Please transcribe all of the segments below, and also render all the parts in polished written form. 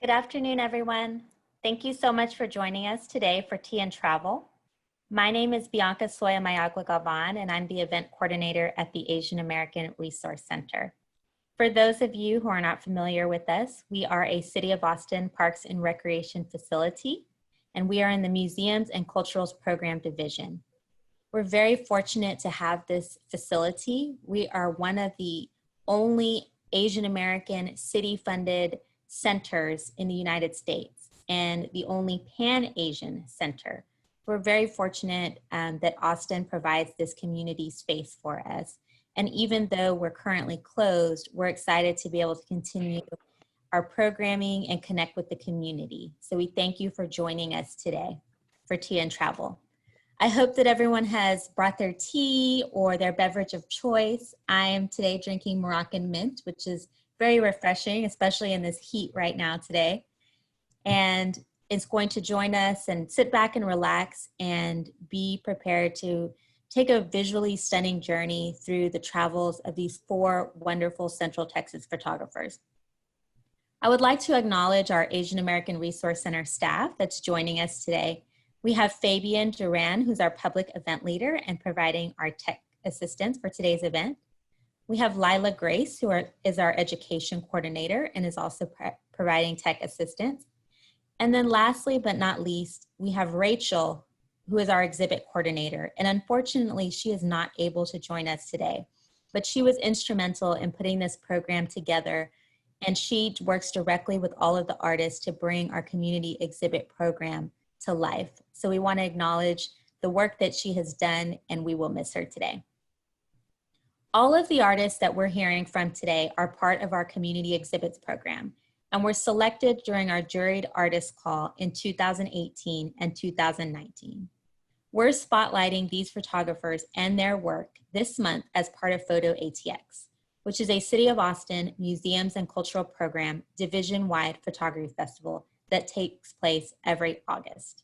Good afternoon, everyone. Thank you so much for joining us today for Tea and Travel. My name is Bianca Soya-Mayagua Galvan, and I'm the event coordinator at the Asian American Resource Center. For those of you who are not familiar with us, we are a City of Austin Parks and Recreation facility, and we are in the Museums and Culturals Program Division. We're very fortunate to have this facility. We are one of the only Asian American city-funded centers in the United States and the only Pan-Asian center. We're very fortunate that Austin provides this community space for us. And even though we're currently closed, we're excited to be able to continue our programming and connect with the community. So we thank you for joining us today for Tea and Travel. I hope that everyone has brought their tea or their beverage of choice. I am today drinking Moroccan mint, which is very refreshing, especially in this heat right now today. And it's going to join us and sit back and relax and be prepared to take a visually stunning journey through the travels of these four wonderful Central Texas photographers. I would like to acknowledge our Asian American Resource Center staff that's joining us today. We have Fabian Duran, who's our public event leader and providing our tech assistance for today's event. We have Lila Grace, who is our education coordinator and is also providing tech assistance. And then lastly, but not least, we have Rachel, who is our exhibit coordinator. And unfortunately, she is not able to join us today, but she was instrumental in putting this program together. And she works directly with all of the artists to bring our community exhibit program to life. So we want to acknowledge the work that she has done, and we will miss her today. All of the artists that we're hearing from today are part of our community exhibits program, and were selected during our juried artist call in 2018 and 2019. We're spotlighting these photographers and their work this month as part of Photo ATX, which is a City of Austin Museums and Cultural Program division-wide photography festival that takes place every August.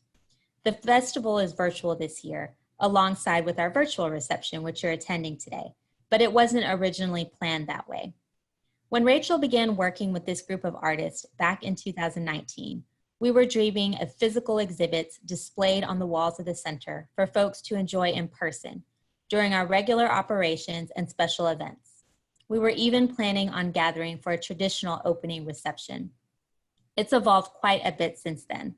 The festival is virtual this year, alongside with our virtual reception, which you're attending today, but it wasn't originally planned that way. When Rachel began working with this group of artists back in 2019, we were dreaming of physical exhibits displayed on the walls of the center for folks to enjoy in person during our regular operations and special events. We were even planning on gathering for a traditional opening reception. It's evolved quite a bit since then.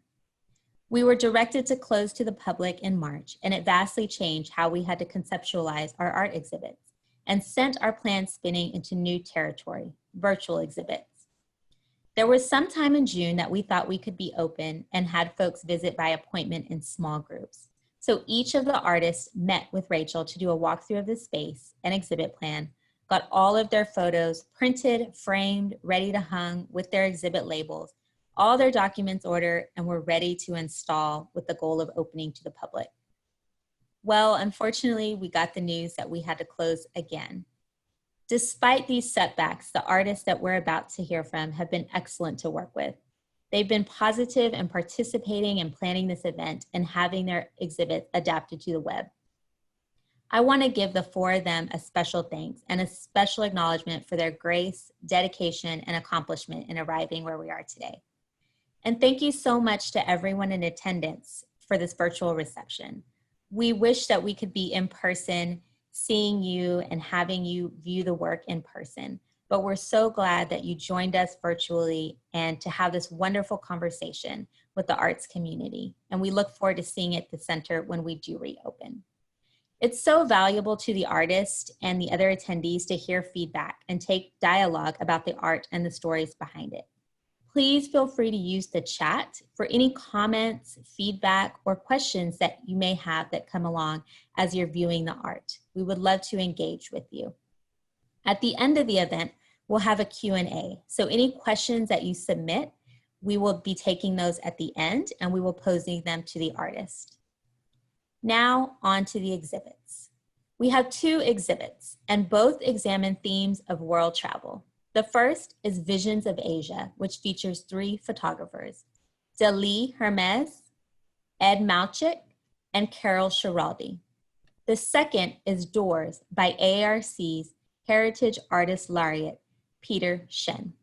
We were directed to close to the public in March, and it vastly changed how we had to conceptualize our art exhibits and sent our plans spinning into new territory, virtual exhibits. There was some time in June that we thought we could be open and had folks visit by appointment in small groups. So each of the artists met with Rachel to do a walkthrough of the space and exhibit plan, got all of their photos printed, framed, ready to hang with their exhibit labels, all their documents ordered, and were ready to install with the goal of opening to the public. Well, unfortunately, we got the news that we had to close again. Despite these setbacks, the artists that we're about to hear from have been excellent to work with. They've been positive and participating in planning this event and having their exhibits adapted to the web. I want to give the four of them a special thanks and a special acknowledgement for their grace, dedication, and accomplishment in arriving where we are today. And thank you so much to everyone in attendance for this virtual reception. We wish that we could be in person, seeing you and having you view the work in person, but we're so glad that you joined us virtually and to have this wonderful conversation with the arts community. And we look forward to seeing it at the center when we do reopen. It's so valuable to the artist and the other attendees to hear feedback and take dialogue about the art and the stories behind it. Please feel free to use the chat for any comments, feedback, or questions that you may have that come along as you're viewing the art. We would love to engage with you. At the end of the event, we'll have a Q&A. So any questions that you submit, we will be taking those at the end and we will posing them to the artist. Now on to the exhibits. We have two exhibits and both examine themes of world travel. The first is Visions of Asia, which features three photographers, Dali Hermes, Ed Malchik, and Carol Schiraldi. The second is Doors by AARC's Heritage Artist Laureate, Peter Shen.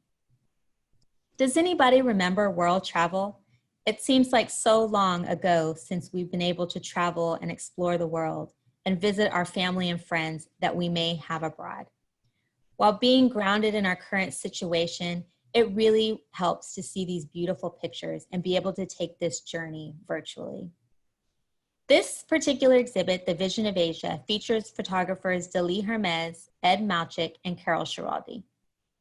Does anybody remember world travel? It seems like so long ago since we've been able to travel and explore the world and visit our family and friends that we may have abroad. While being grounded in our current situation, it really helps to see these beautiful pictures and be able to take this journey virtually. This particular exhibit, The Vision of Asia, features photographers Dali Hermes, Ed Malchik, and Carol Schiraldi.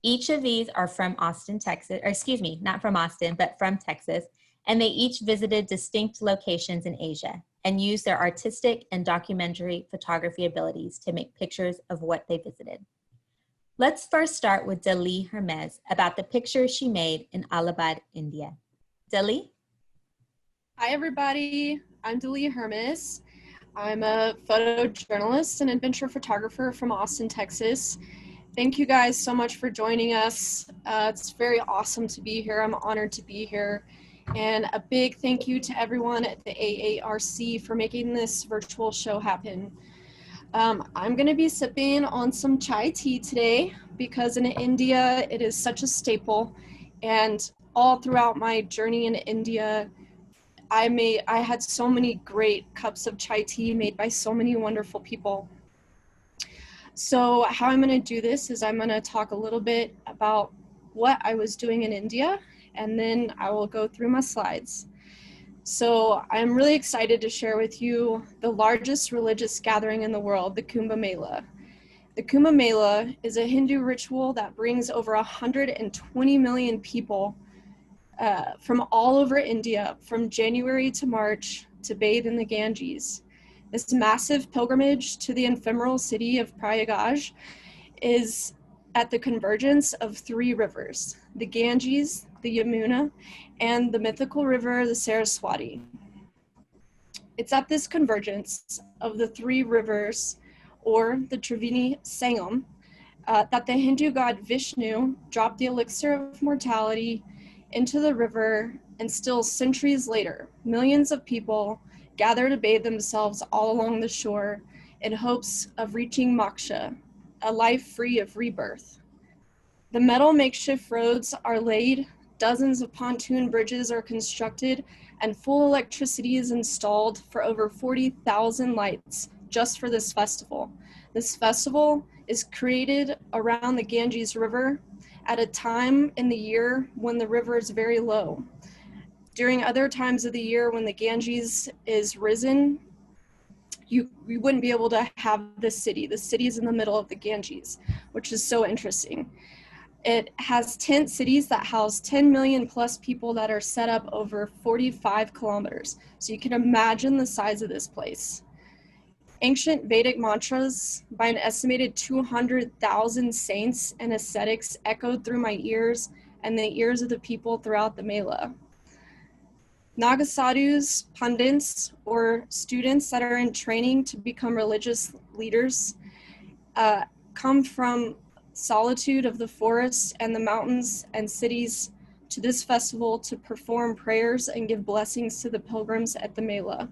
Each of these are from Austin, Texas, or excuse me, not from Austin, but from Texas, and they each visited distinct locations in Asia and used their artistic and documentary photography abilities to make pictures of what they visited. Let's first start with Dali Hermes about the picture she made in Allahabad, India. Dali? Hi, everybody. I'm Dali Hermes. I'm a photojournalist and adventure photographer from Austin, Texas. Thank you guys so much for joining us. It's very awesome to be here. I'm honored to be here. And a big thank you to everyone at the AARC for making this virtual show happen. I'm going to be sipping on some chai tea today because in India, it is such a staple. And all throughout my journey in India, I had so many great cups of chai tea made by so many wonderful people. So how I'm going to do this is I'm going to talk a little bit about what I was doing in India, and then I will go through my slides. So I'm really excited to share with you the largest religious gathering in the world, the Kumbh Mela. The Kumbh Mela is a Hindu ritual that brings over 120 million people from all over India from January to March to bathe in the Ganges. This massive pilgrimage to the ephemeral city of Prayagraj is at the convergence of three rivers, the Ganges, the Yamuna, and the mythical river, the Saraswati. It's at this convergence of the three rivers, or the Triveni Sangam, that the Hindu god Vishnu dropped the elixir of mortality into the river, and still centuries later, millions of people gather to bathe themselves all along the shore in hopes of reaching moksha, a life free of rebirth. The metal makeshift roads are laid, dozens of pontoon bridges are constructed, and full electricity is installed for over 40,000 lights just for this festival. This festival is created around the Ganges River at a time in the year when the river is very low. During other times of the year when the Ganges is risen, you wouldn't be able to have this city. The city is in the middle of the Ganges, which is so interesting. It has tent cities that house 10 million plus people that are set up over 45 kilometers. So you can imagine the size of this place. Ancient Vedic mantras by an estimated 200,000 saints and ascetics echoed through my ears and the ears of the people throughout the Mela. Nagasadhus, pundits, or students that are in training to become religious leaders come from solitude of the forests and the mountains and cities to this festival to perform prayers and give blessings to the pilgrims at the Mela.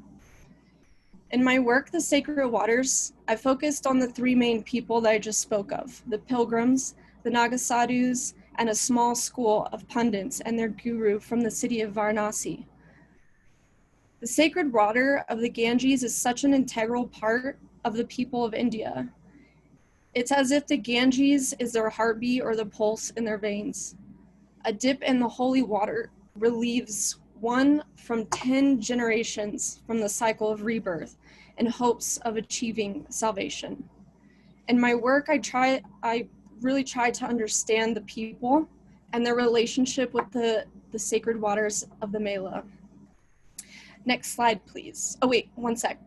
In my work, The Sacred Waters, I focused on the three main people that I just spoke of, the pilgrims, the Nagasadhus, and a small school of pundits and their guru from the city of Varanasi. The sacred water of the Ganges is such an integral part of the people of India. It's as if the Ganges is their heartbeat or the pulse in their veins. A dip in the holy water relieves one from 10 generations from the cycle of rebirth in hopes of achieving salvation. In my work, I really try to understand the people and their relationship with the sacred waters of the Mela. Next slide, please. Oh wait, one sec.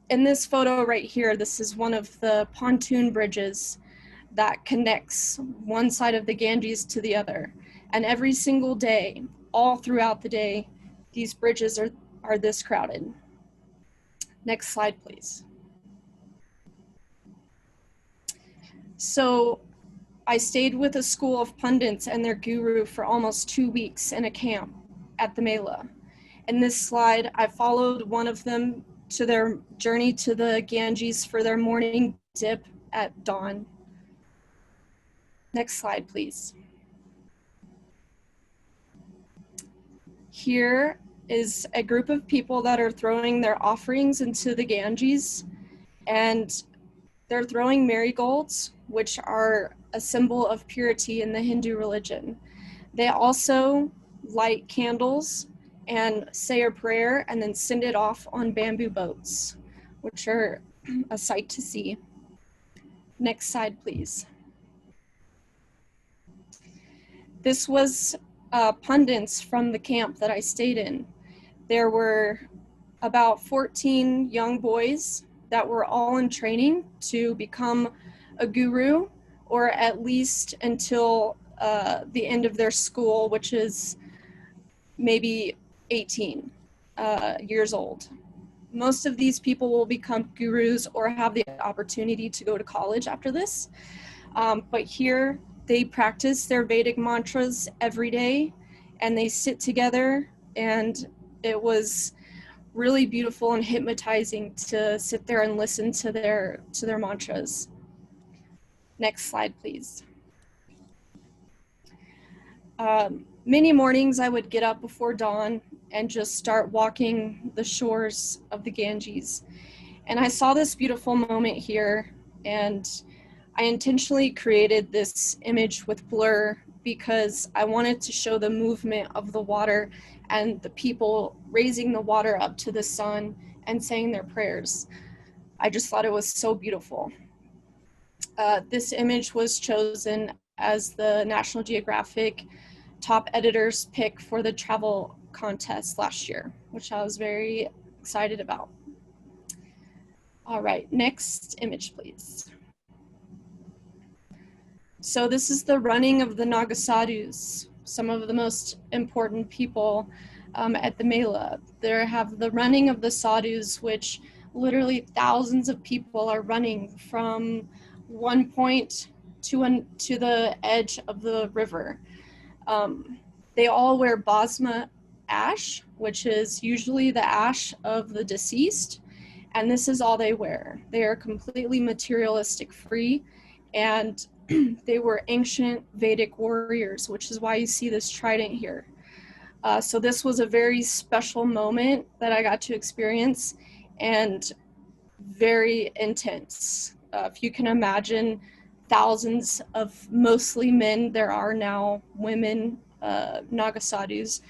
In this photo right here, this is one of the pontoon bridges that connects one side of the Ganges to the other. And every single day, all throughout the day, these bridges are this crowded. Next slide, please. So I stayed with a school of pundits and their guru for almost 2 weeks in a camp at the Mela. In this slide, I followed one of them to their journey to the Ganges for their morning dip at dawn. Next slide, please. Here is a group of people that are throwing their offerings into the Ganges, and they're throwing marigolds, which are a symbol of purity in the Hindu religion. They also light candles and say a prayer and then send it off on bamboo boats, which are a sight to see. Next slide, please. This was pundits from the camp that I stayed in. There were about 14 young boys that were all in training to become a guru, or at least until the end of their school, which is maybe 18 years old. Most of these people will become gurus or have the opportunity to go to college after this. But here they practice their Vedic mantras every day, and they sit together, and it was really beautiful and hypnotizing to sit there and listen to their mantras. Next slide, please. Many mornings I would get up before dawn and just start walking the shores of the Ganges. And I saw this beautiful moment here, and I intentionally created this image with blur because I wanted to show the movement of the water and the people raising the water up to the sun and saying their prayers. I just thought it was so beautiful. This image was chosen as the National Geographic top editor's pick for the travel contest last year, which I was very excited about. All right, next image, please. So this is the running of the Nagasadhus, some of the most important people at the Mela. There have the running of the sadhus, which literally thousands of people are running from one point to the edge of the river. They all wear basma ash, which is usually the ash of the deceased, and this is all they wear. They are completely materialistic free, and they were ancient Vedic warriors, which is why you see this trident here. So this was a very special moment that I got to experience, and very intense. If you can imagine thousands of mostly men, there are now women, Nagasadhus,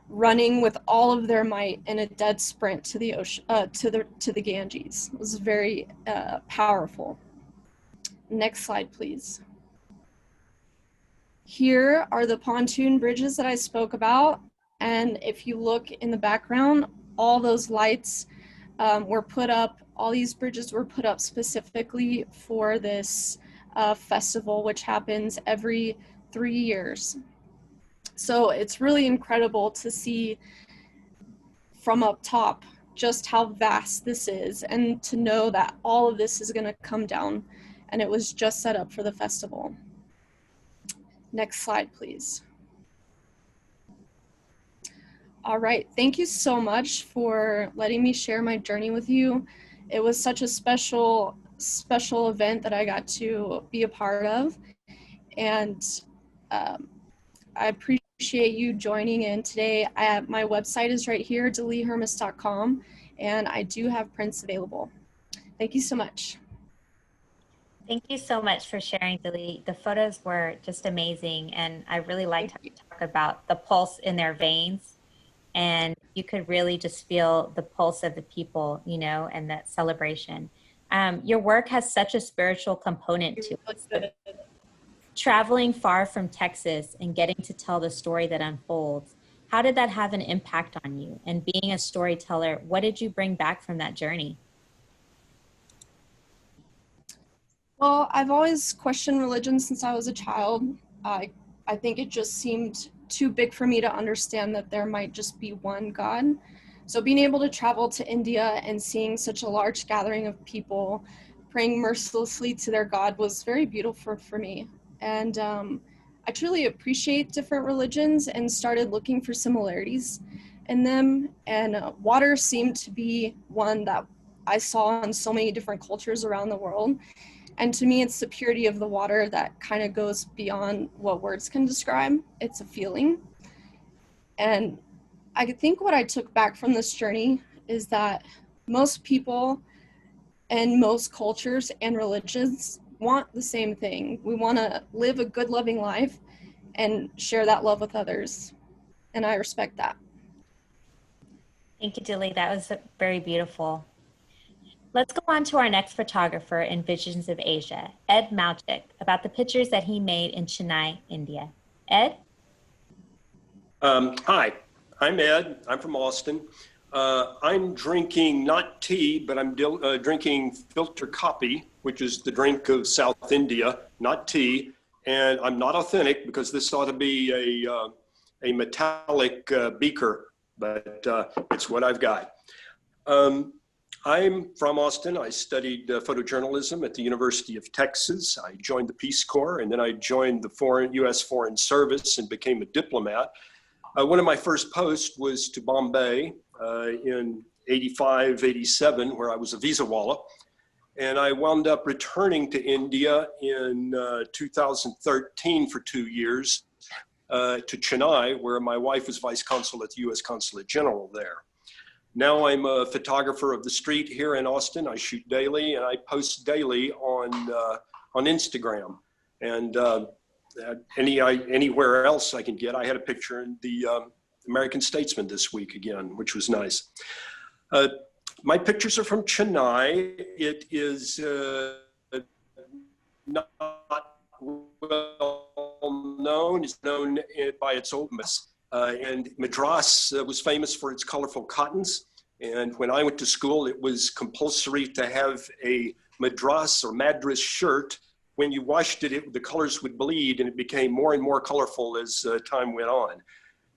running with all of their might in a dead sprint to the ocean, to the Ganges. It was very powerful. Next slide, please. Here are the pontoon bridges that I spoke about, and if you look in the background, all those lights were put up. All these bridges were put up specifically for this festival, which happens every 3 years. So it's really incredible to see from up top just how vast this is, and to know that all of this is going to come down, and it was just set up for the festival. Next slide, please. All right, thank you so much for letting me share my journey with you. It was such a special event that I got to be a part of, and I appreciate you joining in today. My website is right here, daleehermes.com, and I do have prints available. Thank you so much. Thank you so much for sharing, Dalee. The photos were just amazing, and I really liked how you talk about the pulse in their veins, and you could really just feel the pulse of the people, you know, and that celebration. Your work has such a spiritual component to it. Traveling far from Texas and getting to tell the story that unfolds, how did that have an impact on you? And being a storyteller, what did you bring back from that journey? Well, I've always questioned religion since I was a child. I think it just seemed too big for me to understand that there might just be one God. So being able to travel to India and seeing such a large gathering of people praying mercilessly to their God was very beautiful for me. And I truly appreciate different religions and started looking for similarities in them. And water seemed to be one that I saw in so many different cultures around the world. And to me, it's the purity of the water that kind of goes beyond what words can describe. It's a feeling. And I think what I took back from this journey is that most people and most cultures and religions want the same thing. We want to live a good, loving life and share that love with others. And I respect that. Thank you, Dilly. That was very beautiful. Let's go on to our next photographer in Visions of Asia, Ed Mauchik, about the pictures that he made in Chennai, India. Ed? Hi, I'm Ed. I'm from Austin. I'm drinking not tea, but I'm drinking filter coffee, which is the drink of South India, not tea. And I'm not authentic because this ought to be a metallic beaker, but it's what I've got. I'm from Austin. I studied photojournalism at the University of Texas. I joined the Peace Corps, and then I joined the U.S. Foreign Service and became a diplomat. One of my first posts was to Bombay in 85, 87, where I was a visa walla. And I wound up returning to India in 2013 for 2 years to Chennai, where my wife was vice consul at the U.S. Consulate General there. Now I'm a photographer of the street here in Austin. I shoot daily and I post daily on Instagram. And anywhere else I can get. I had a picture in the American Statesman this week again, which was nice. My pictures are from Chennai. It is not well known. It's known by its oldness. And Madras was famous for its colorful cottons. And when I went to school, it was compulsory to have a Madras or Madras shirt. When you washed it, the colors would bleed and it became more and more colorful as time went on.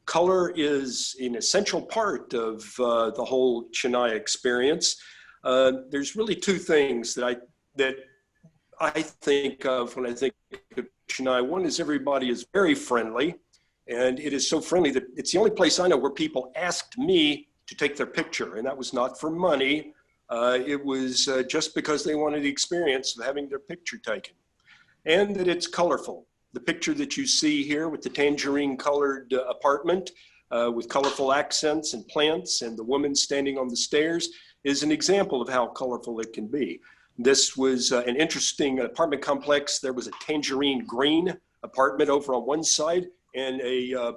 Color is an essential part of the whole Chennai experience. There's really two things that I think of when I think of Chennai. One is everybody is very friendly, and it is so friendly that it's the only place I know where people asked me to take their picture, and that was not for money. It was just because they wanted the experience of having their picture taken. And that it's colorful. The picture that you see here with the tangerine colored apartment with colorful accents and plants and the woman standing on the stairs is an example of how colorful it can be. This was an interesting apartment complex. There was a tangerine green apartment over on one side and a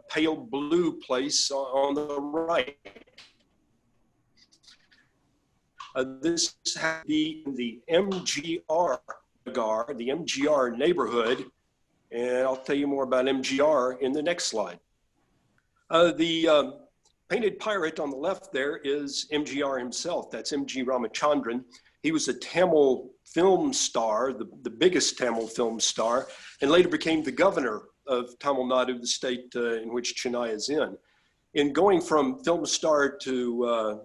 pale blue place on the right. This had to be in the MGR, the MGR neighborhood, and I'll tell you more about MGR in the next slide. The painted pirate on the left there is MGR himself. That's MG Ramachandran. He was a Tamil film star, the biggest Tamil film star, and later became the governor of Tamil Nadu, the state in which Chennai is in. In going from film star to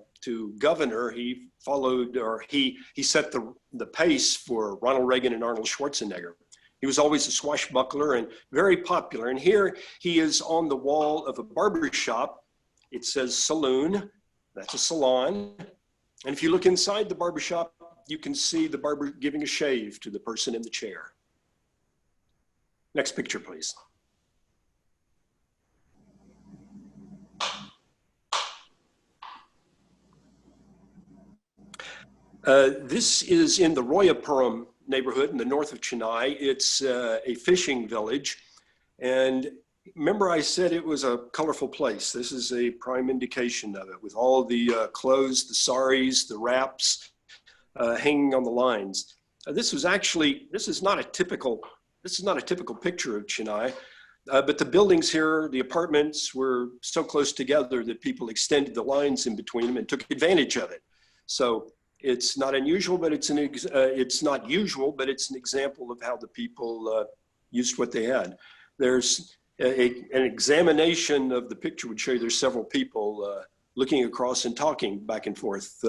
governor, he followed, or he set the pace for Ronald Reagan and Arnold Schwarzenegger. He was always a swashbuckler and very popular. And here he is on the wall of a barber shop. It says saloon, that's a salon. And if you look inside the barber shop, you can see the barber giving a shave to the person in the chair. Next picture, please. This is in the Royapuram neighborhood in the north of Chennai. It's a fishing village. And remember I said it was a colorful place. This is a prime indication of it with all the clothes, the saris, the wraps hanging on the lines. This is not a typical picture of Chennai. But the buildings here, the apartments were so close together that people extended the lines in between them and took advantage of it. So it's not unusual, but it's not usual, but it's an example of how the people used what they had. There's an examination of the picture would show you there's several people looking across and talking back and forth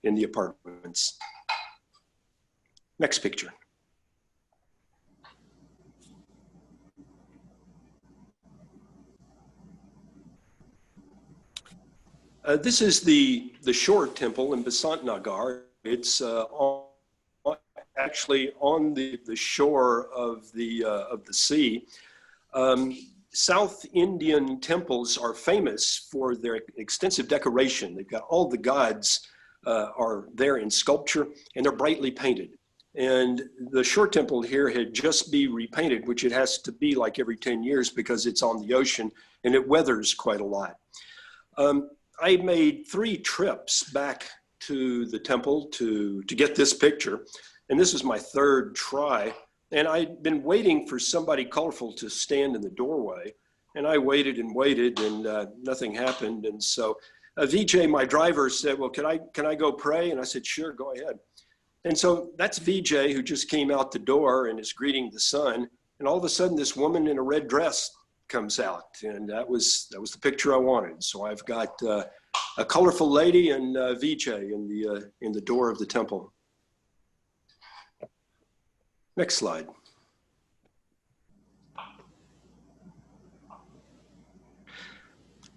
in the apartments. Next picture. This is the Shore Temple in Basant Nagar. It's actually on the shore of the sea. South Indian temples are famous for their extensive decoration. They've got all the gods are there in sculpture, and they're brightly painted. And the Shore Temple here had just be repainted, which it has to be like every 10 years because it's on the ocean and it weathers quite a lot. I made 3 trips back to the temple to get this picture. And this is my 3rd try. And I'd been waiting for somebody colorful to stand in the doorway. And I waited and waited and nothing happened. And so VJ, my driver, said, well, can I go pray? And I said, sure, go ahead. And so that's VJ who just came out the door and is greeting the sun. And all of a sudden this woman in a red dress comes out. And that was the picture I wanted. So I've got a colorful lady and VJ in the door of the temple. Next slide.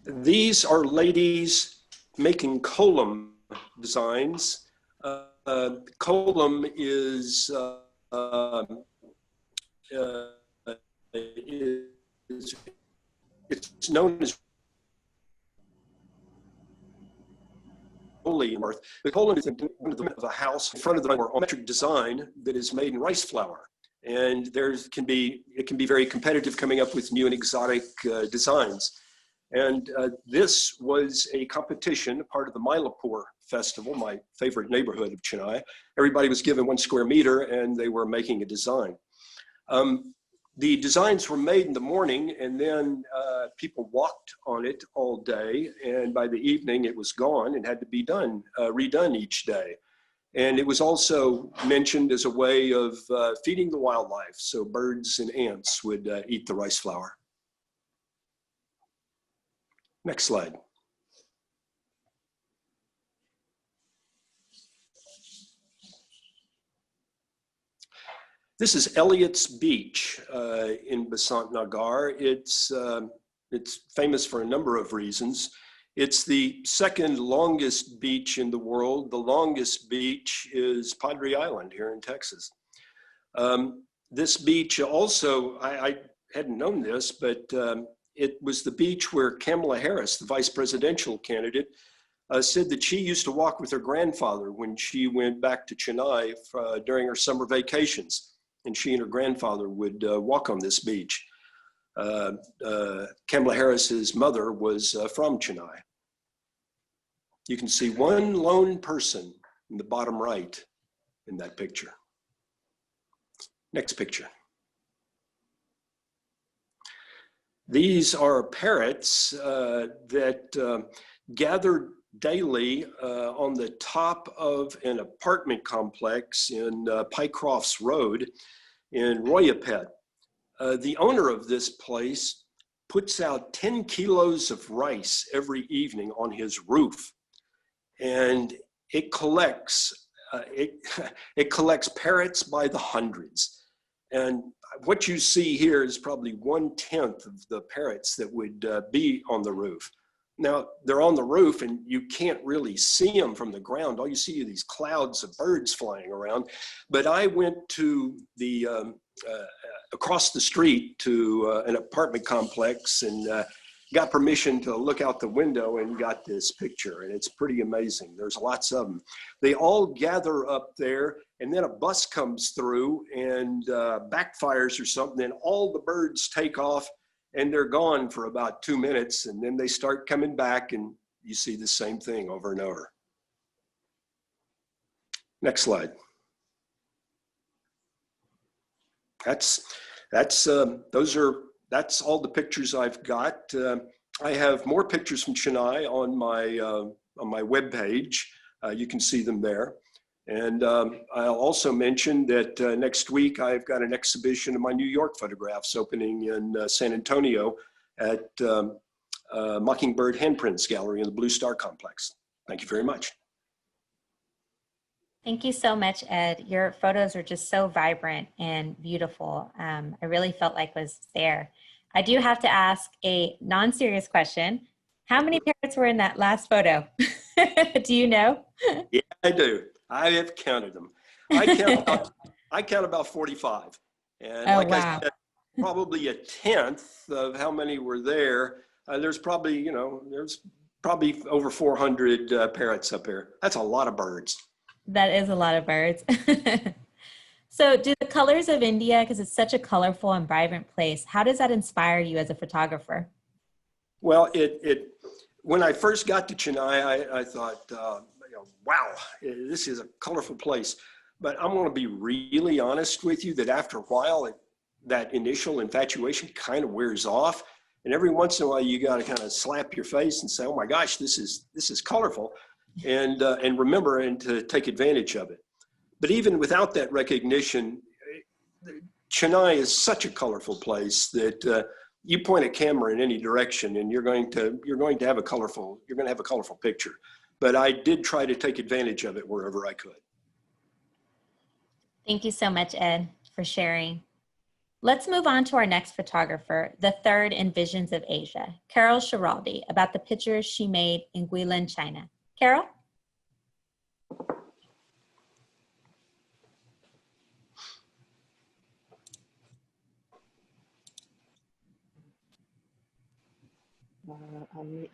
These are ladies making kolam designs. Kolam is it's known as holy earth. The kolam is of a house in front of the geometric design that is made in rice flour, and it can be very competitive coming up with new and exotic designs. And this was a competition, part of the Mylapore Festival, my favorite neighborhood of Chennai. Everybody was given 1 square meter and they were making a design. The designs were made in the morning and then people walked on it all day. And by the evening it was gone and had to be redone each day. And it was also mentioned as a way of feeding the wildlife. So birds and ants would eat the rice flour. Next slide. This is Elliott's Beach in Basant Nagar. It's famous for a number of reasons. It's the 2nd longest beach in the world. The longest beach is Padre Island here in Texas. This beach also, I hadn't known this, but it was the beach where Kamala Harris, the vice presidential candidate, said that she used to walk with her grandfather when she went back to Chennai during her summer vacations. And she and her grandfather would walk on this beach. Kamala Harris's mother was from Chennai. You can see one lone person in the bottom right in that picture. Next picture. These are parrots that gathered daily on the top of an apartment complex in Pycrofts Road in Royapettah. The owner of this place puts out 10 kilos of rice every evening on his roof, and it collects it collects parrots by the hundreds. And what you see here is probably 1/10 of the parrots that would be on the roof. Now, they're on the roof and you can't really see them from the ground. All you see are these clouds of birds flying around. But I went to the across the street to an apartment complex and got permission to look out the window and got this picture. And it's pretty amazing. There's lots of them. They all gather up there, and then a bus comes through and backfires or something, and all the birds take off and they're gone for about 2 minutes, and then they start coming back and you see the same thing over and over. Next slide. That's all the pictures I've got. I have more pictures from Chennai on my webpage. You can see them there. And I'll also mention that next week I've got an exhibition of my New York photographs opening in San Antonio at Mockingbird Handprints Gallery in the Blue Star Complex. Thank you very much. Thank you so much, Ed. Your photos are just so vibrant and beautiful. I really felt like I was there. I do have to ask a non-serious question. How many parrots were in that last photo? Do you know? Yeah, I do. I have counted them. I count about 45. And oh, like wow. I said, probably a tenth of how many were there. There's probably, there's probably over 400 parrots up here. That's a lot of birds. That is a lot of birds. So do the colors of India, because it's such a colorful and vibrant place, how does that inspire you as a photographer? Well, when I first got to Chennai, I thought, wow, this is a colorful place. But I'm going to be really honest with you that after a while, that initial infatuation kind of wears off. And every once in a while, you got to kind of slap your face and say, oh my gosh, this is colorful, and remember and to take advantage of it. But even without that recognition, Chennai is such a colorful place that you point a camera in any direction and you're going to have a colorful picture. But I did try to take advantage of it wherever I could. Thank you so much, Ed, for sharing. Let's move on to our next photographer, the third in Visions of Asia, Carol Schiraldi, about the pictures she made in Guilin, China. Carol?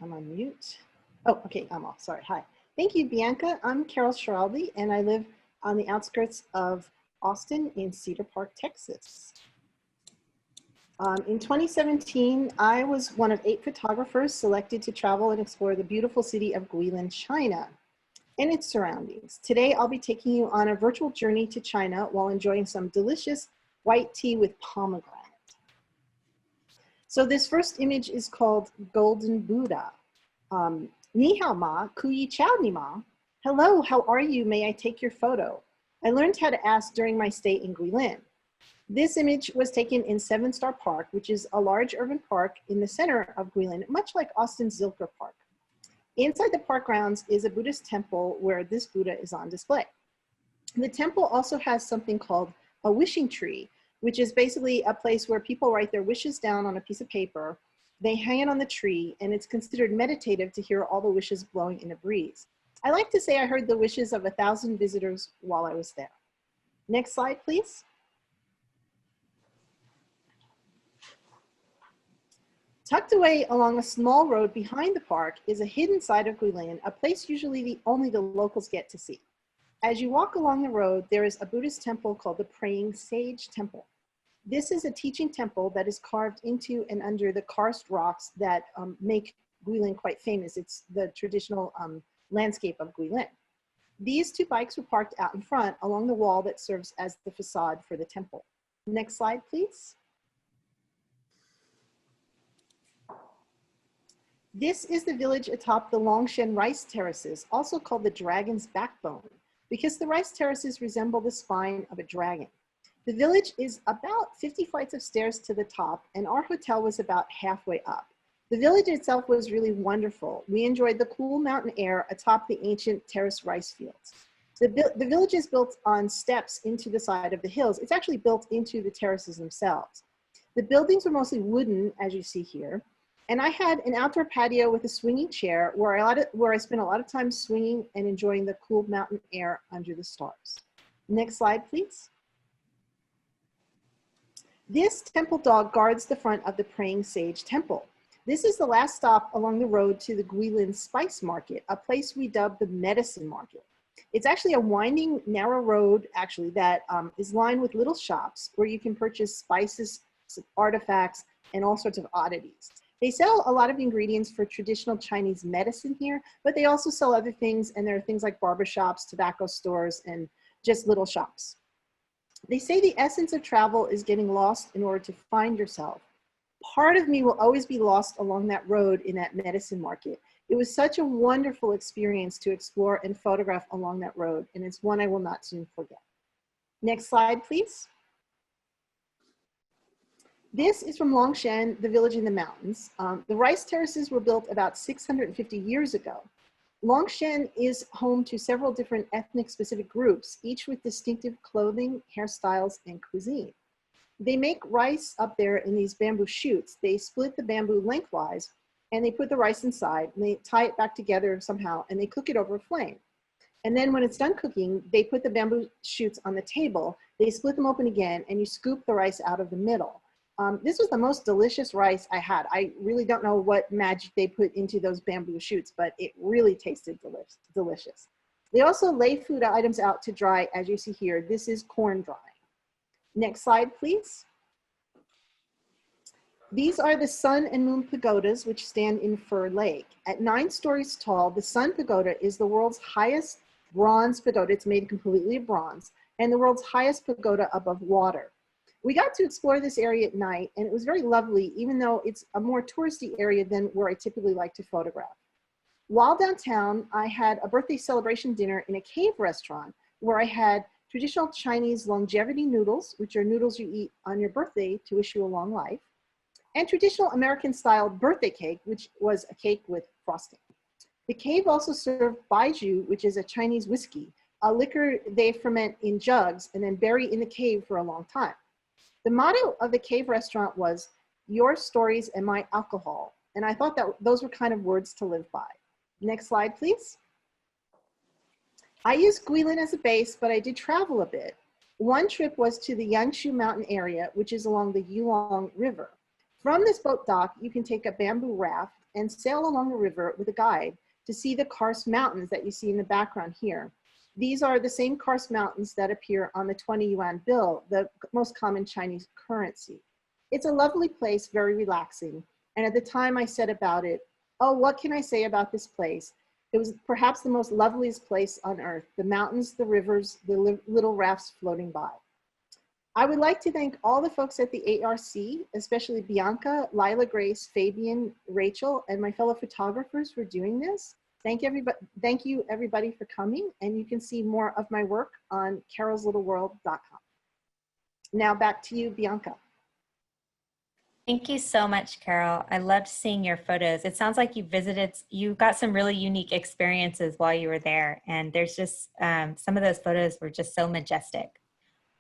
I'm on mute. Oh, okay, I'm off, sorry, hi. Thank you, Bianca. I'm Carol Schiraldi, and I live on the outskirts of Austin in Cedar Park, Texas. In 2017, I was one of 8 photographers selected to travel and explore the beautiful city of Guilin, China, and its surroundings. Today, I'll be taking you on a virtual journey to China while enjoying some delicious white tea with pomegranate. So this first image is called Golden Buddha. Ni hao ma, ku yi chao ni ma. Hello, how are you? May I take your photo? I learned how to ask during my stay in Guilin. This image was taken in Seven Star Park, which is a large urban park in the center of Guilin, much like Austin's Zilker Park. Inside the park grounds is a Buddhist temple where this Buddha is on display. The temple also has something called a wishing tree, which is basically a place where people write their wishes down on a piece of paper. They hang it on the tree, and it's considered meditative to hear all the wishes blowing in a breeze. I like to say I heard the wishes of 1,000 visitors while I was there. Next slide, please. Tucked away along a small road behind the park is a hidden side of Guilin, a place usually only the locals get to see. As you walk along the road, there is a Buddhist temple called the Praying Sage Temple. This is a teaching temple that is carved into and under the karst rocks that make Guilin quite famous. It's the traditional landscape of Guilin. These 2 bikes were parked out in front along the wall that serves as the facade for the temple. Next slide, please. This is the village atop the Longshan rice terraces, also called the Dragon's Backbone, because the rice terraces resemble the spine of a dragon. The village is about 50 flights of stairs to the top, and our hotel was about halfway up. The village itself was really wonderful. We enjoyed the cool mountain air atop the ancient terrace rice fields. The village is built on steps into the side of the hills. It's actually built into the terraces themselves. The buildings were mostly wooden, as you see here. And I had an outdoor patio with a swinging chair where I spent a lot of time swinging and enjoying the cool mountain air under the stars. Next slide, please. This temple dog guards the front of the Praying Sage Temple. This is the last stop along the road to the Guilin Spice Market, a place we dubbed the Medicine Market. It's actually a winding, narrow road, actually, that is lined with little shops where you can purchase spices, artifacts, and all sorts of oddities. They sell a lot of ingredients for traditional Chinese medicine here, but they also sell other things, and there are things like barbershops, tobacco stores, and just little shops. They say the essence of travel is getting lost in order to find yourself. Part of me will always be lost along that road in that medicine market. It was such a wonderful experience to explore and photograph along that road, and it's one I will not soon forget. Next slide, please. This is from Longshan, the village in the mountains. The rice terraces were built about 650 years ago. Longshan is home to several different ethnic specific groups, each with distinctive clothing, hairstyles, and cuisine. They make rice up there in these bamboo shoots. They split the bamboo lengthwise, and they put the rice inside, and they tie it back together somehow, and they cook it over a flame. And then when it's done cooking, they put the bamboo shoots on the table, they split them open again, and you scoop the rice out of the middle. This was the most delicious rice I had. I really don't know what magic they put into those bamboo shoots, but it really tasted delicious. They also lay food items out to dry, as you see here. This is corn drying. Next slide, please. These are the Sun and Moon Pagodas, which stand in Fur Lake. At 9 stories tall, the Sun Pagoda is the world's highest bronze pagoda. It's made completely of bronze, and the world's highest pagoda above water. We got to explore this area at night, and it was very lovely, even though it's a more touristy area than where I typically like to photograph. While downtown, I had a birthday celebration dinner in a cave restaurant where I had traditional Chinese longevity noodles, which are noodles you eat on your birthday to wish you a long life, and traditional American-style birthday cake, which was a cake with frosting. The cave also served baijiu, which is a Chinese whiskey, a liquor they ferment in jugs and then bury in the cave for a long time. The motto of the cave restaurant was, "Your stories and my alcohol." And I thought that those were kind of words to live by. Next slide, please. I used Guilin as a base, but I did travel a bit. One trip was to the Yanshu Mountain area, which is along the Yulong River. From this boat dock, you can take a bamboo raft and sail along the river with a guide to see the Karst Mountains that you see in the background here. These are the same Karst Mountains that appear on the 20 yuan bill, the most common Chinese currency. It's a lovely place, very relaxing. And at the time I said about it, oh, what can I say about this place? It was perhaps the most loveliest place on earth. The mountains, the rivers, the little rafts floating by. I would like to thank all the folks at the ARC, especially Bianca, Lila Grace, Fabian, Rachel, and my fellow photographers for doing this. Thank you everybody for coming, and you can see more of my work on carolslittleworld.com. Now back to you, Bianca. Thank you so much, Carol. I loved seeing your photos. It sounds like you got some really unique experiences while you were there, and there's just, some of those photos were just so majestic.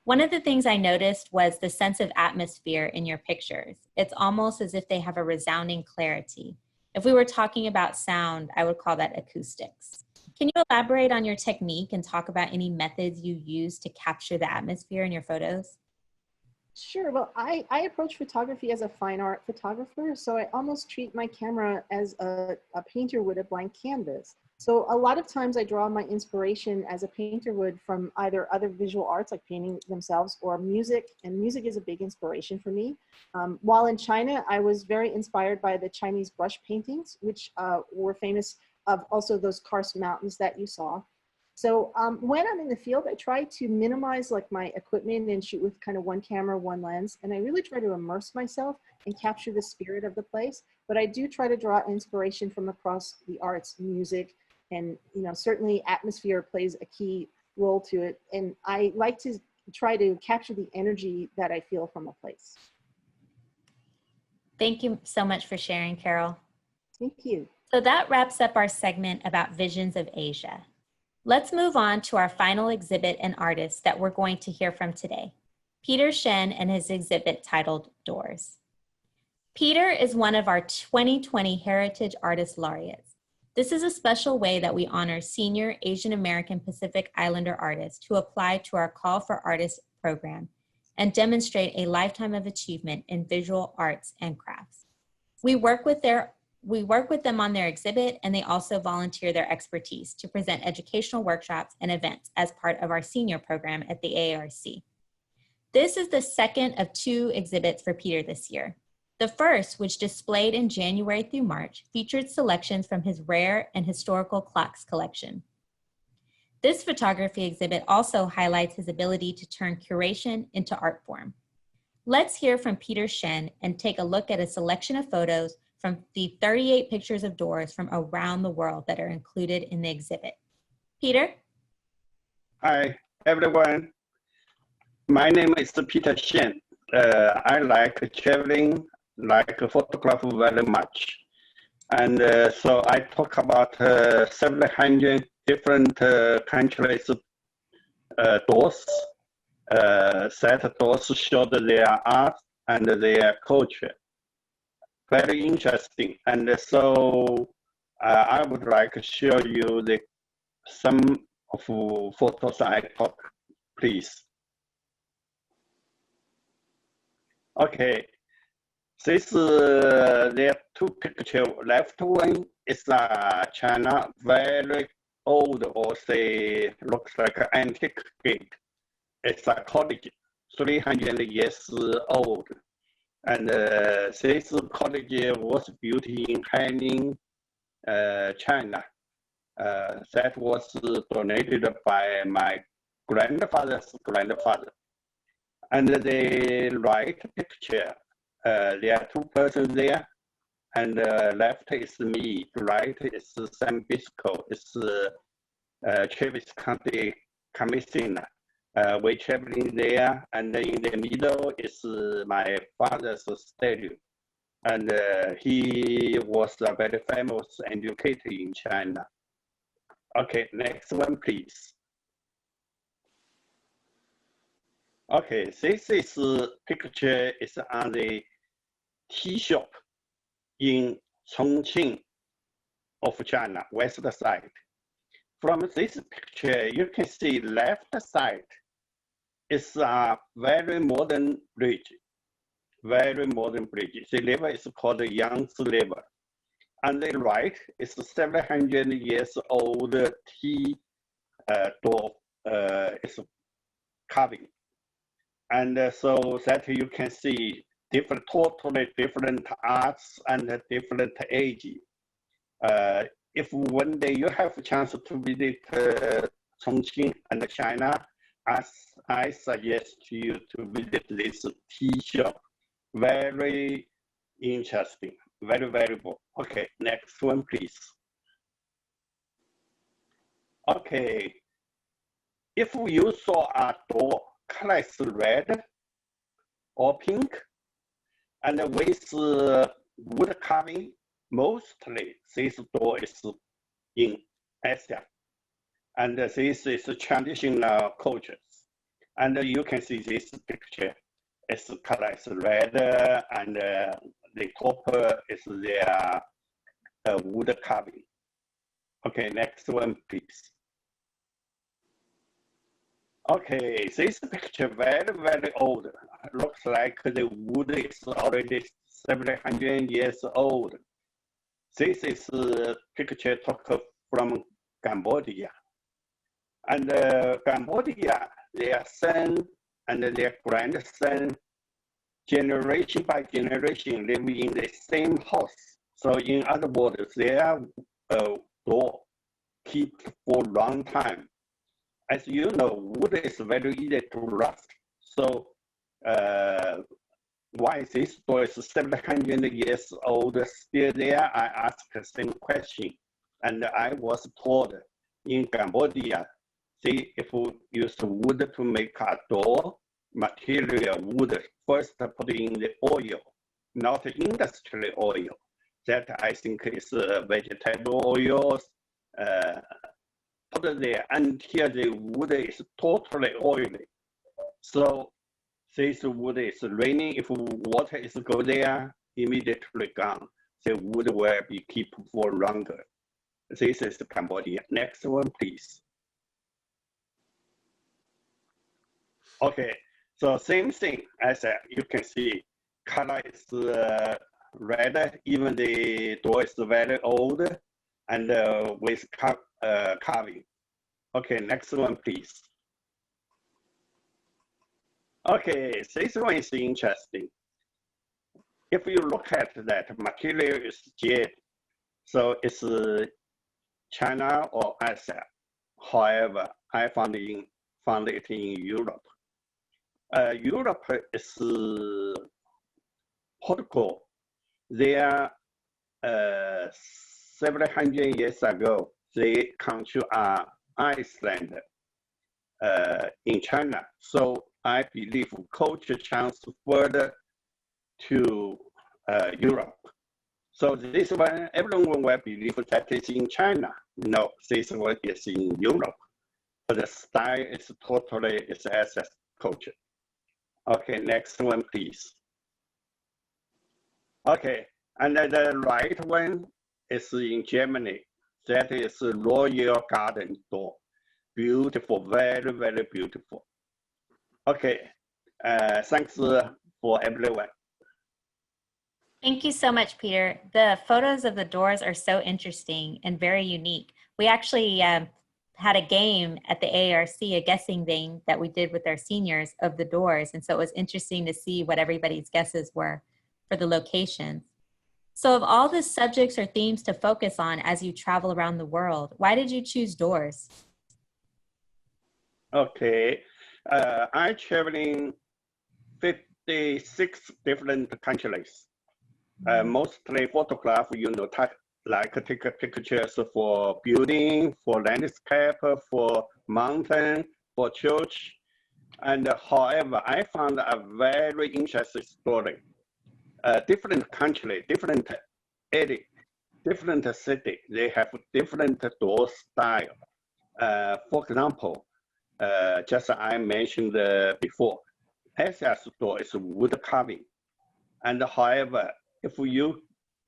One of the things I noticed was the sense of atmosphere in your pictures. It's almost as if they have a resounding clarity. If we were talking about sound, I would call that acoustics. Can you elaborate on your technique and talk about any methods you use to capture the atmosphere in your photos? Sure. Well, I approach photography as a fine art photographer, so I almost treat my camera as a painter would a blank canvas. So a lot of times I draw my inspiration as a painter would from either other visual arts like painting themselves or music, and music is a big inspiration for me. While in China, I was very inspired by the Chinese brush paintings, which were famous of also those Karst Mountains that you saw. So when I'm in the field, I try to minimize like my equipment and shoot with kind of one camera, one lens, and I really try to immerse myself and capture the spirit of the place. But I do try to draw inspiration from across the arts, music, and certainly atmosphere plays a key role to it. And I like to try to capture the energy that I feel from a place. Thank you so much for sharing, Carol. Thank you. So that wraps up our segment about Visions of Asia. Let's move on to our final exhibit and artist that we're going to hear from today, Peter Shen and his exhibit titled Doors. Peter is one of our 2020 Heritage Artist Laureates. This is a special way that we honor senior Asian American Pacific Islander artists who apply to our Call for Artists program and demonstrate a lifetime of achievement in visual arts and crafts. We work with them on their exhibit, and they also volunteer their expertise to present educational workshops and events as part of our senior program at the AARC. This is the second of 2 exhibits for Peter this year. The first, which displayed in January through March, featured selections from his rare and historical clocks collection. This photography exhibit also highlights his ability to turn curation into art form. Let's hear from Peter Shen and take a look at a selection of photos from the 38 pictures of doors from around the world that are included in the exhibit. Peter? Hi, everyone. My name is Peter Shen. I like traveling, like photograph very much. And so I talk about several hundred different countries' doors. Set doors showed their art and their culture. Very interesting. And so I would like to show you some of photos I took, please. Okay, This there are two pictures. Left one is China, very old, or say looks like an antique gate. It's a college, 300 years old. And this college was built in Haining, China. That was donated by my grandfather's grandfather. And the right picture, there are two persons there, and left is me, right is San Bisco, it's Travis County Commissioner. We're traveling there, and in the middle is my father's statue. And he was a very famous educator in China. Okay, next one, please. Okay, this is picture is on the tea shop in Chongqing of China, west side. From this picture, you can see left side is a very modern bridge, very modern bridge. The river is called the Yangtze River. On the right is 700 years old tea door is carving. And so that you can see different, totally different arts and different age. If one day you have a chance to visit Chongqing and China, I suggest you to visit this tea shop. Very interesting, very valuable. Okay, next one, please. Okay, if you saw a door color is red or pink, and with wood carving, mostly this door is in Asia. And this is traditional cultures. And you can see this picture. Its color is red, and the top is their wood carving. Okay, next one, please. Okay, this picture very, very old. Looks like the wood is already 700 years old. This is a picture taken from Cambodia. And Cambodia, their son and their grandson, generation by generation, live in the same house. So in other words, their door keep for a long time. As you know, wood is very easy to rust. So why this door is 700 years old still there? I asked the same question. And I was told in Cambodia, see, if we use wood to make a door, material wood, first put in the oil, not industrial oil. That I think is vegetable oils. Put there until the wood is totally oily. So this wood is raining. If water is go there, immediately gone. The wood will be kept for longer. This is Cambodia. Next one, please. Okay, so same thing as you can see, color is red. Even the door is very old, and with carving. Okay, next one, please. Okay, this one is interesting. If you look at that, material is jade, so it's China or Asia. However, I found it in Europe. Europe is Portugal. There, several hundred years ago, they country Iceland in China. So I believe culture transferred to Europe. So this one, everyone will believe that it's in China. No, this one is in Europe. But the style is totally is SS culture. Okay, next one, please. Okay, and the right one is in Germany. That is Royal Garden door. Beautiful, very, very beautiful. Okay, thanks for everyone. Thank you so much, Peter. The photos of the doors are so interesting and very unique. We actually had a game at the AARC, a guessing thing that we did with our seniors of the doors. And so it was interesting to see what everybody's guesses were for the locations. So of all the subjects or themes to focus on as you travel around the world, why did you choose doors? Okay, I traveling 56 different countries. Mostly photograph, like take pictures for building, for landscape, for mountain, for church. And however, I found a very interesting story. Different country, different area, different city, they have different door style. For example, just I mentioned before, SS door is wood carving. And however, if you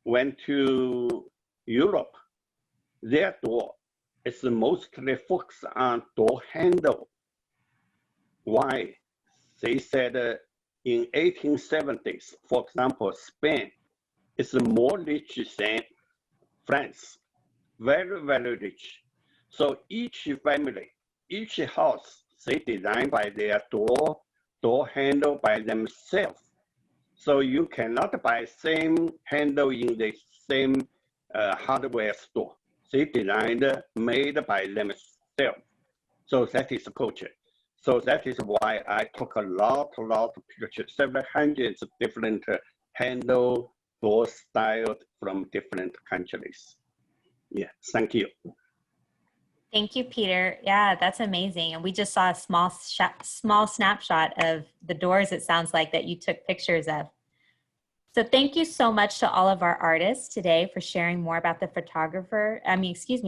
went to Europe, their door is mostly focused on door handle. Why? They said in 1870s, for example, Spain is more rich than France, very, very rich. So each family, each house, they design by their door handle by themselves. So you cannot buy same handle in the same hardware store. They designed, made by themselves. So that is the culture. So that is why I took a lot of pictures, several hundreds of different handle door styles from different countries. Yeah, thank you. Thank you, Peter. Yeah, that's amazing. And we just saw a small snapshot of the doors, it sounds like, that you took pictures of. So thank you so much to all of our artists today for sharing more about the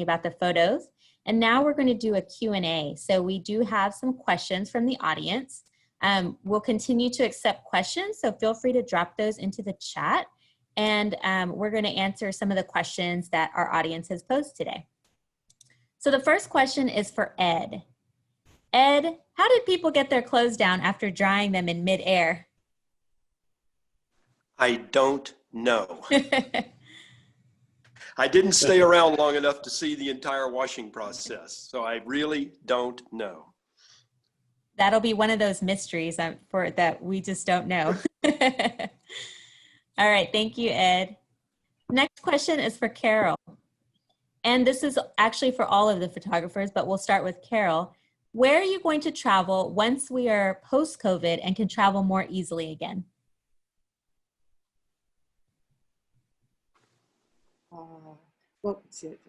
about the photos. And now we're going to do a Q&A. So we do have some questions from the audience. We'll continue to accept questions, so feel free to drop those into the chat. And we're going to answer some of the questions that our audience has posed today. So the first question is for Ed. Ed, how did people get their clothes down after drying them in midair? I don't know. I didn't stay around long enough to see the entire washing process, so I really don't know. That'll be one of those mysteries that we just don't know. All right, thank you, Ed. Next question is for Carol. And this is actually for all of the photographers, but we'll start with Carol. Where are you going to travel once we are post-COVID and can travel more easily again?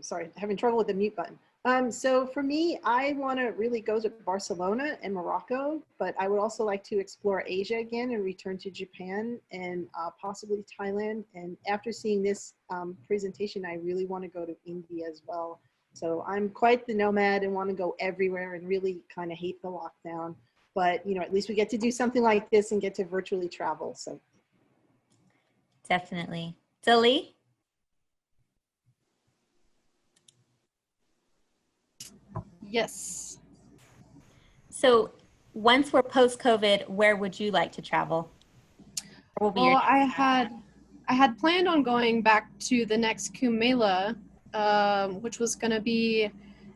Sorry, having trouble with the mute button. So for me, I want to really go to Barcelona and Morocco, but I would also like to explore Asia again and return to Japan and possibly Thailand. And after seeing this presentation, I really want to go to India as well. So I'm quite the nomad and want to go everywhere and really kind of hate the lockdown. But, you know, at least we get to do something like this and get to virtually travel. So definitely. Dilly? Yes. So once we're post-COVID, where would you like to travel? Well, I had planned on going back to the next Kumbh Mela, which was going to be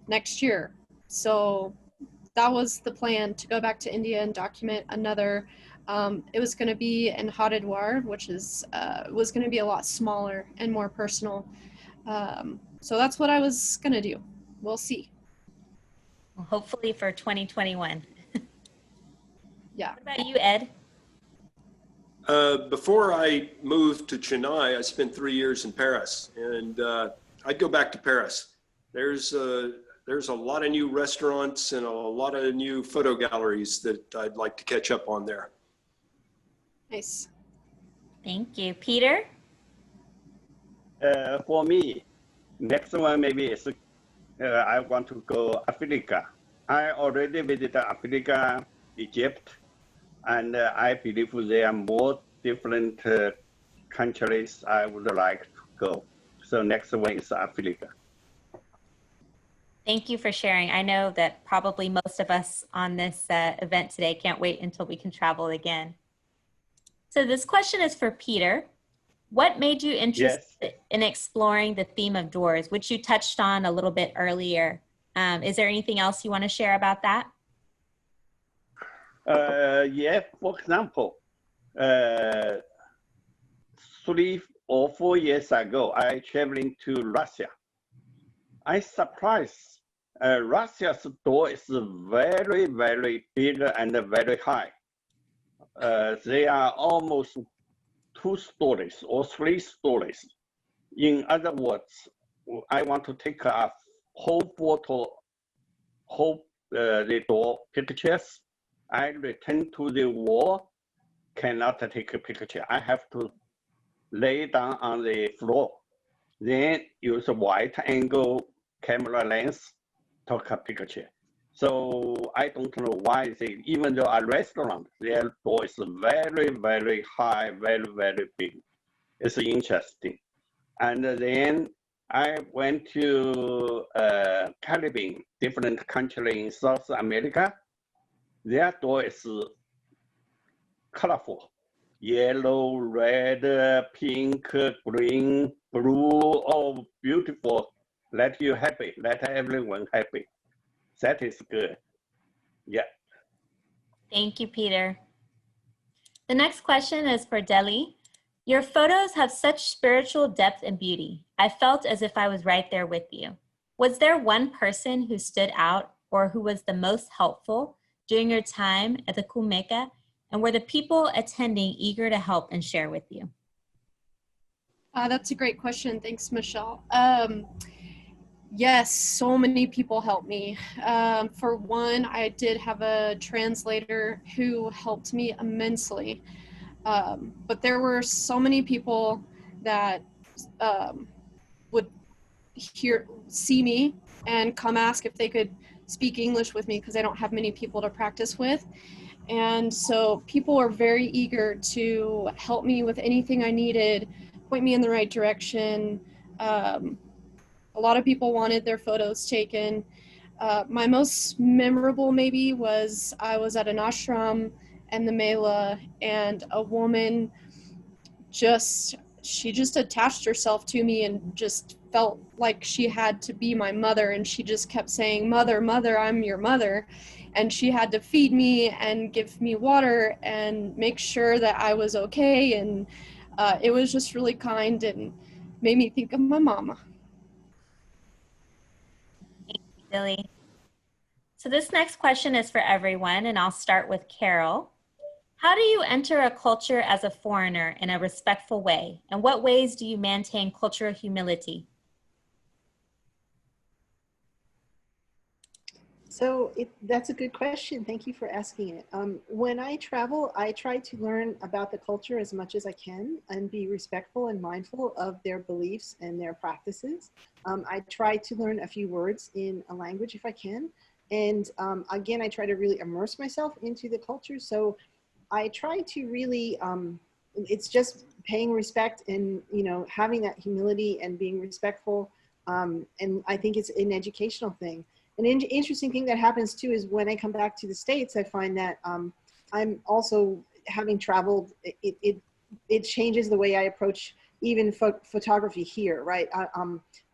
next year. So that was the plan, to go back to India and document another. It was going to be in Haridwar, which is was going to be a lot smaller and more personal. So that's what I was going to do. We'll see. Well, hopefully for 2021. Yeah. What about you, Ed? Before I moved to Chennai, I spent 3 years in Paris, and I'd go back to Paris. There's a lot of new restaurants and a lot of new photo galleries that I'd like to catch up on there. Nice. Thank you. Peter? For me, next one maybe is I want to go Africa. I already visited Africa, Egypt, and I believe there are more different countries I would like to go. So next one is Africa. Thank you for sharing. I know that probably most of us on this event today can't wait until we can travel again. So this question is for Peter. What made you interested Yes. in exploring the theme of doors, which you touched on a little bit earlier? Is there anything else you want to share about that? Yeah, for example, 3 or 4 years ago, I traveling to Russia. I surprised. Russia's door is very, very big and very high. They are almost 2 stories or 3 stories. In other words, I want to take a whole photo, the door pictures. I return to the wall, cannot take a picture. I have to lay down on the floor, then use a wide angle camera lens, take a picture. So I don't know why they, even though a restaurant, their door is very, very high, very, very big. It's interesting. And then I went to Caribbean, different country in South America. Their door is colorful. Yellow, red, pink, green, blue, all beautiful. Let you happy, let everyone happy. That is good. Yeah. Thank you, Peter. The next question is for Deli. Your photos have such spiritual depth and beauty. I felt as if I was right there with you. Was there one person who stood out or who was the most helpful during your time at the Kumeka? And were the people attending eager to help and share with you? That's a great question. Thanks, Michelle. Yes, so many people helped me. For one, I did have a translator who helped me immensely. But there were so many people that would see me and come ask if they could speak English with me because I don't have many people to practice with. And so people were very eager to help me with anything I needed, point me in the right direction. A lot of people wanted their photos taken. My most memorable maybe was I was at an ashram and the Mela, and a woman she just attached herself to me and just felt like she had to be my mother, and she just kept saying, "Mother, mother, I'm your mother." And she had to feed me and give me water and make sure that I was okay. And it was just really kind and made me think of my mama. Billy. So this next question is for everyone, and I'll start with Carol. How do you enter a culture as a foreigner in a respectful way? And what ways do you maintain cultural humility? So that's a good question. Thank you for asking it. When I travel, I try to learn about the culture as much as I can and be respectful and mindful of their beliefs and their practices. I try to learn a few words in a language if I can. And again, I try to really immerse myself into the culture. So I try to really, it's just paying respect and, you know, having that humility and being respectful. And I think it's an educational thing. An interesting thing that happens too is when I come back to the States, I find that I'm also, having traveled, it changes the way I approach even photography here, right?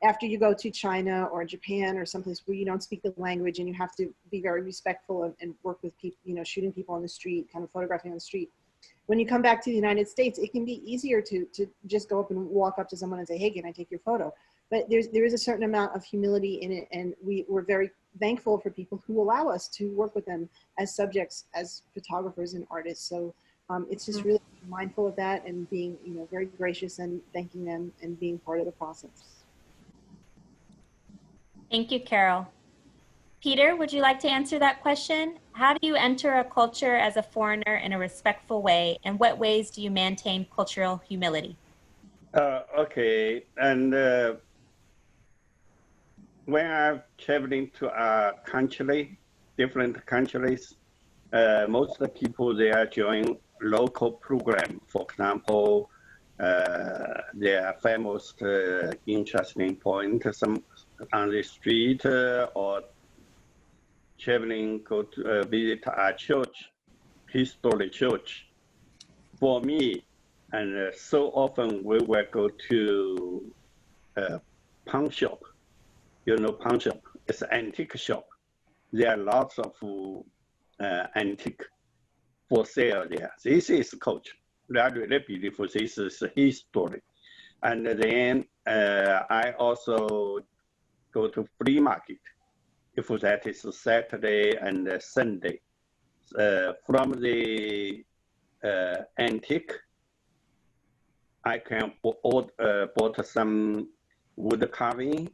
After you go to China or Japan or someplace where you don't speak the language and you have to be very respectful and work with people, you know, shooting people on the street, kind of photographing on the street. When you come back to the United States, it can be easier to just go up and walk up to someone and say, "Hey, can I take your photo?" But there is a certain amount of humility in it, and we're very thankful for people who allow us to work with them as subjects, as photographers and artists. So it's just really mindful of that and being, you know, very gracious and thanking them and being part of the process. Thank you, Carol. Peter, would you like to answer that question? How do you enter a culture as a foreigner in a respectful way, and what ways do you maintain cultural humility? Okay, and when I'm traveling to a country, different countries, most of the people there join local program. For example, there are famous interesting point, some on the street or traveling, go to visit a church, historic church. For me, And so often we will go to a pawn shop. You know, pawn shop. It's an antique shop. There are lots of antique for sale there. This is culture. That's really beautiful. This is history. And then I also go to flea market, if that is Saturday and Sunday. From the antique, I can bought some wood carving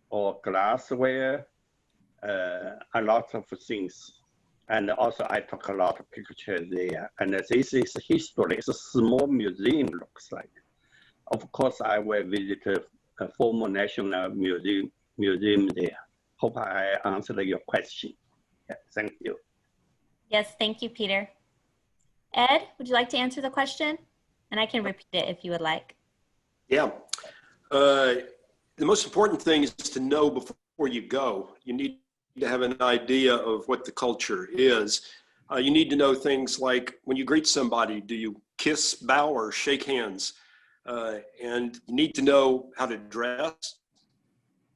or glassware, a lot of things. And also I took a lot of pictures there. And this is history. It's a small museum, looks like. Of course, I will visit a former National Museum there. Hope I answered your question. Yeah, thank you. Yes, thank you, Peter. Ed, would you like to answer the question? And I can repeat it if you would like. Yeah. The most important thing is to know before you go. You need to have an idea of what the culture is. You need to know things like when you greet somebody, do you kiss, bow, or shake hands? And you need to know how to dress.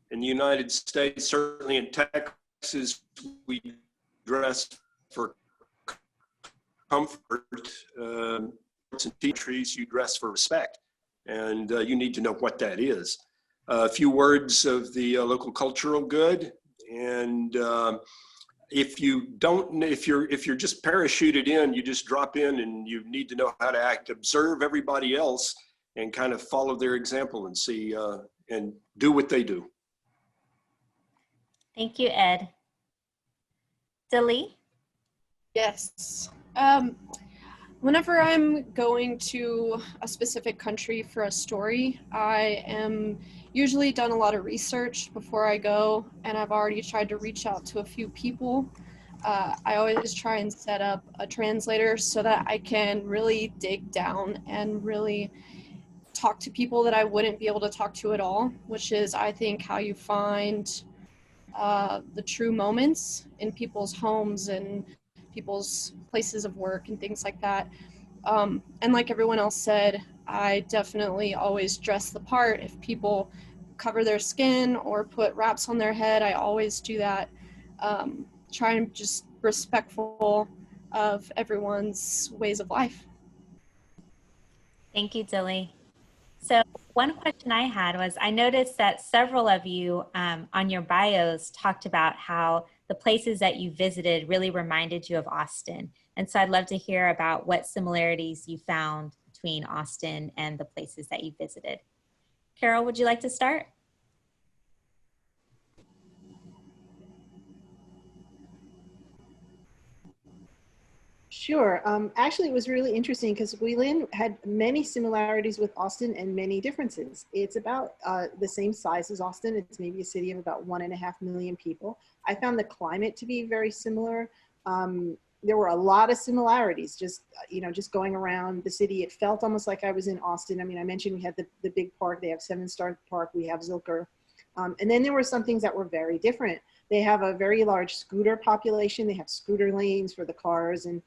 In the United States, certainly in Texas, we dress for comfort. In countries, you dress for respect. And you need to know what that is. A few words of the local cultural good. And if you're just parachuted in, you just drop in and you need to know how to act, observe everybody else and kind of follow their example and see and do what they do. Thank you, Ed. Dali? Yes. Whenever I'm going to a specific country for a story, I am usually done a lot of research before I go, and I've already tried to reach out to a few people. I always try and set up a translator so that I can really dig down and really talk to people that I wouldn't be able to talk to at all, which is, I think, how you find the true moments in people's homes and people's places of work and things like that. And like everyone else said, I definitely always dress the part. If people cover their skin or put wraps on their head, I always do that. Try and just respectful of everyone's ways of life. Thank you, Dali. So one question I had was, I noticed that several of you on your bios talked about how the places that you visited really reminded you of Austin. And so I'd love to hear about what similarities you found between Austin and the places that you visited. Carol, would you like to start? Sure. Actually, it was really interesting because Guilin had many similarities with Austin and many differences. It's about the same size as Austin. It's maybe a city of about 1.5 million people. I found the climate to be very similar. There were a lot of similarities, just going around the city. It felt almost like I was in Austin. I mean, I mentioned we had the big park. They have Seven Star Park. We have Zilker. And then there were some things that were very different. They have a very large scooter population. They have scooter lanes for the cars, and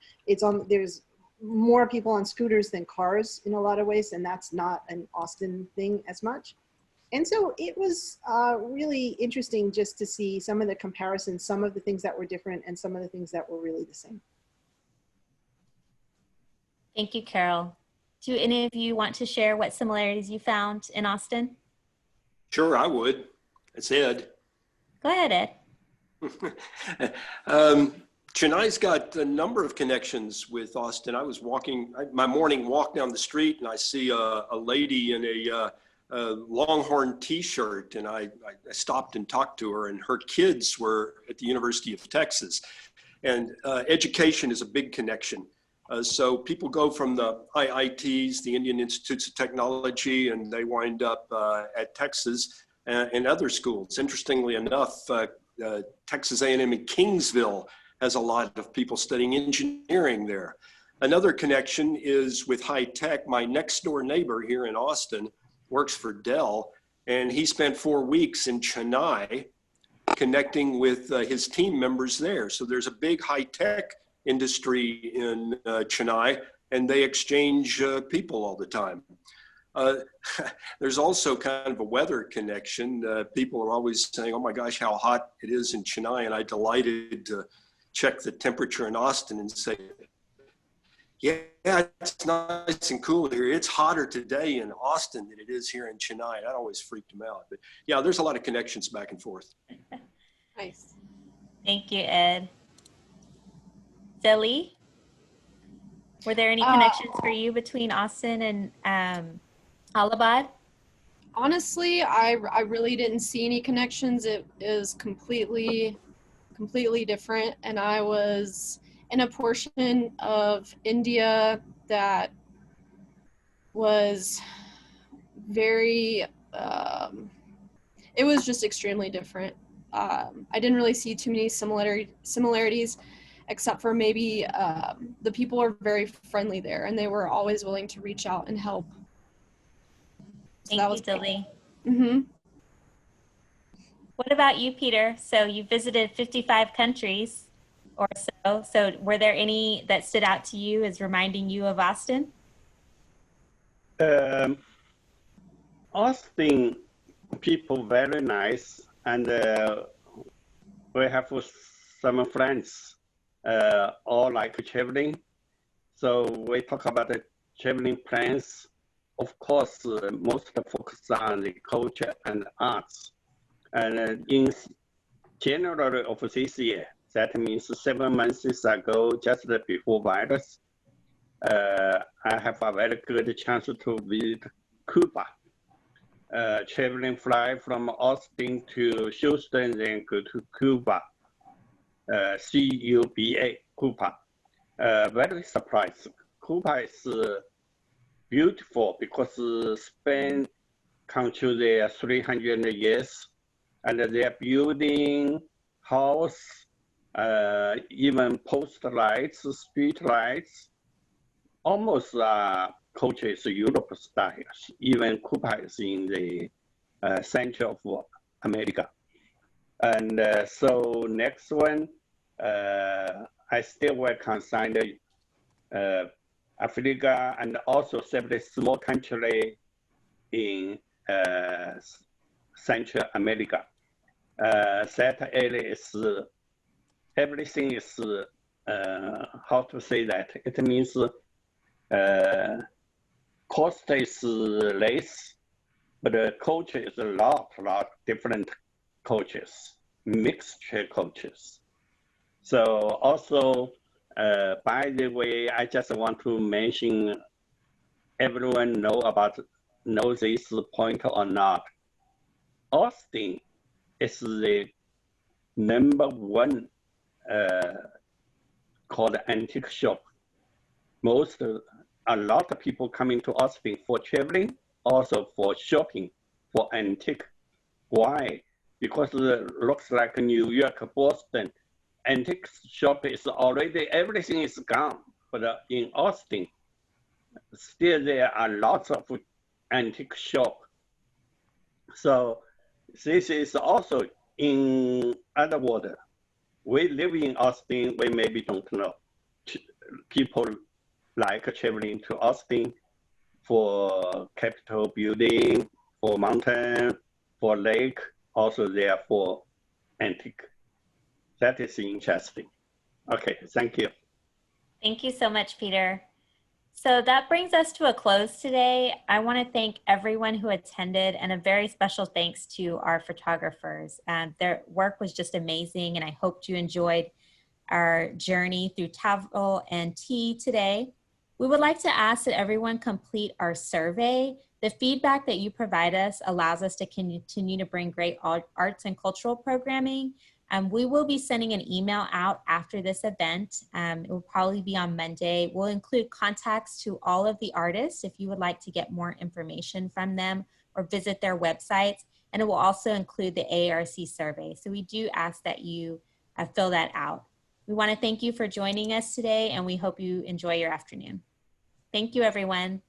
there's more people on scooters than cars in a lot of ways, and that's not an Austin thing as much. And so it was really interesting just to see some of the comparisons, some of the things that were different and some of the things that were really the same. Thank you, Carol. Do any of you want to share what similarities you found in Austin? Sure, I would. It's Ed. Go ahead, Ed. Chennai's got a number of connections with Austin. I was walking my morning walk down the street and I see a lady in a Longhorn t-shirt, and I stopped and talked to her, and her kids were at the University of Texas. And education is a big connection. So people go from the IITs, the Indian Institutes of Technology, and they wind up at Texas and other schools. Interestingly enough, Texas A&M in Kingsville has a lot of people studying engineering there. Another connection is with high tech. My next door neighbor here in Austin works for Dell, and he spent 4 weeks in Chennai connecting with his team members there. So there's a big high tech industry in Chennai, and they exchange people all the time. There's also kind of a weather connection. People are always saying, oh my gosh, how hot it is in Chennai. And I'm delighted to check the temperature in Austin and say, yeah, it's nice and cool here. It's hotter today in Austin than it is here in Chennai. That always freaked them out. But yeah, there's a lot of connections back and forth. Nice. Thank you, Ed. Zeli, were there any connections for you between Austin and Allahabad? Honestly, I really didn't see any connections. It is completely different. And I was in a portion of India that was very, it was just extremely different. I didn't really see too many similarities, except for maybe the people are very friendly there, and they were always willing to reach out and help. So Thank you, Zeli. Mm-hmm. What about you, Peter? So you visited 55 countries or so. So were there any that stood out to you as reminding you of Austin? Austin people very nice, and we have some friends all like traveling. So we talk about the traveling plans. Of course, most focus on the culture and arts. And in January of this year, that means 7 months ago, just before virus, I have a very good chance to visit Cuba. Traveling flight from Austin to Houston, then go to Cuba, C-U-B-A, Cuba. Very surprised. Cuba is beautiful because Spain country there 300 years, and they're building house, even post lights, street lights, almost culture is Europe style. Even Cuba is in the center of America. And so next one, I still will consider Africa and also several small country in Central America. That area is, everything is, how to say that? It means cost is less, but the culture is a lot different cultures, mixture cultures. So also, by the way, I just want to mention, everyone know this point or not. Austin is the #1 called antique shop. A lot of people coming to Austin for traveling, also for shopping, for antique. Why? Because it looks like New York, Boston, antique shop is already, everything is gone. But in Austin, still there are lots of antique shop. So this is also, in other words, we live in Austin, we maybe don't know. People like traveling to Austin for Capitol building, for mountain, for lake, also there for antique. That is interesting. Okay, thank you. Thank you so much, Peter. So that brings us to a close today. I want to thank everyone who attended, and a very special thanks to our photographers. Their work was just amazing, and I hope you enjoyed our journey through travel and tea today. We would like to ask that everyone complete our survey. The feedback that you provide us allows us to continue to bring great arts and cultural programming. We will be sending an email out after this event. It will probably be on Monday. We'll include contacts to all of the artists if you would like to get more information from them or visit their websites. And it will also include the AARC survey. So we do ask that you fill that out. We want to thank you for joining us today, and we hope you enjoy your afternoon. Thank you, everyone.